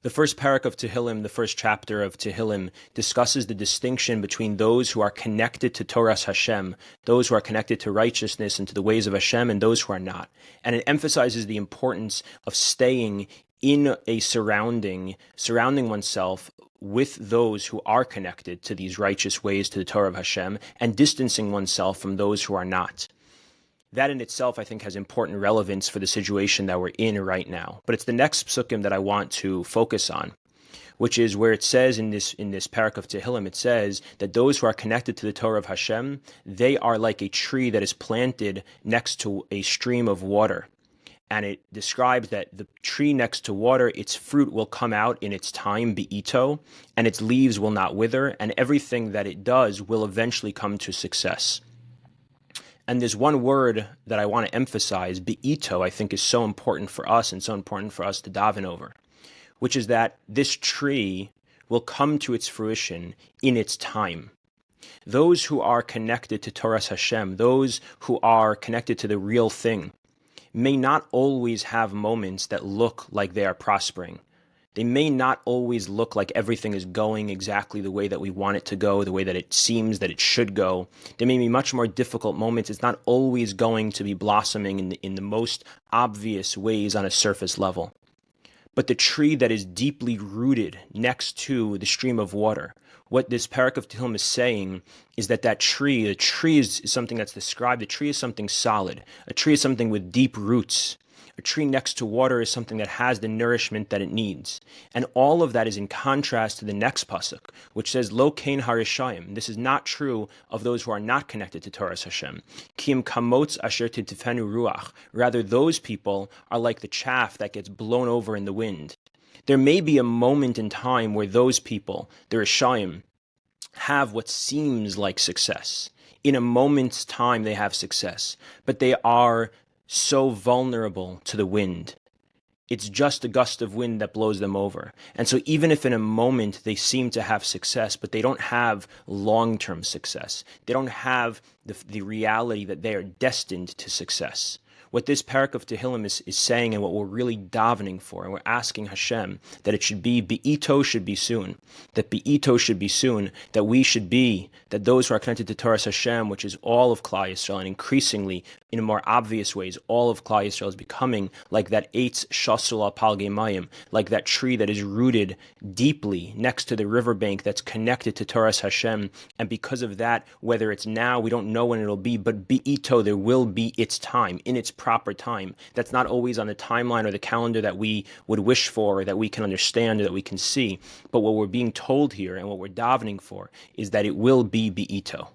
The first parak of Tehillim, the first chapter of Tehillim, discusses the distinction between those who are connected to Torah's Hashem, those who are connected to righteousness and to the ways of Hashem, and those who are not. And it emphasizes the importance of staying in a surrounding oneself with those who are connected to these righteous ways, to the Torah of Hashem, and distancing oneself from those who are not. That in itself, I think, has important relevance for the situation that we're in right now. But it's the next psukim that I want to focus on, which is where it says in this parak of Tehillim, it says that those who are connected to the Torah of Hashem, they are like a tree that is planted next to a stream of water. And it describes that the tree next to water, its fruit will come out in its time, be'ito, and its leaves will not wither, and everything that it does will eventually come to success. And there's one word that I want to emphasize, be'ito, I think is so important for us and so important for us to daven over, which is that this tree will come to its fruition in its time. Those who are connected to Torah's Hashem, those who are connected to the real thing, may not always have moments that look like they are prospering. They may not always look like everything is going exactly the way that we want it to go, the way that it seems that it should go. There may be much more difficult moments. It's not always going to be blossoming in the most obvious ways on a surface level. But the tree that is deeply rooted next to the stream of water, what this parak of Tehillim is saying is that the tree is something that's described. The tree is something solid. A tree is something with deep roots. A tree next to water is something that has the nourishment that it needs. And all of that is in contrast to the next pasuk, which says, Lo kain harishayim. This is not true of those who are not connected to Torah's Hashem. Kim kamotz asher titifenu ruach. Rather, those people are like the chaff that gets blown over in the wind. There may be a moment in time where those people, the Rishayim, have what seems like success. In a moment's time, they have success, but they are so vulnerable to the wind. It's just a gust of wind that blows them over. And so even if in a moment they seem to have success, but they don't have long-term success, they don't have the reality that they are destined to success. What this parak of Tehillim is saying, and what we're really davening for, and we're asking Hashem, that it should be, be'ito should be soon, that be'ito should be soon, that we should be, that those who are connected to Torah's Hashem, which is all of Klal Yisrael, and increasingly, in more obvious ways, all of Klal Yisrael is becoming like that eitz shasul al palgei mayim, like that tree that is rooted deeply next to the riverbank that's connected to Torah's Hashem, and because of that, whether it's now, we don't know when it'll be, but be'ito, there will be its time, in its proper time. That's not always on the timeline or the calendar that we would wish for, or that we can understand, or that we can see. But what we're being told here, and what we're davening for, is that it will be be'ito.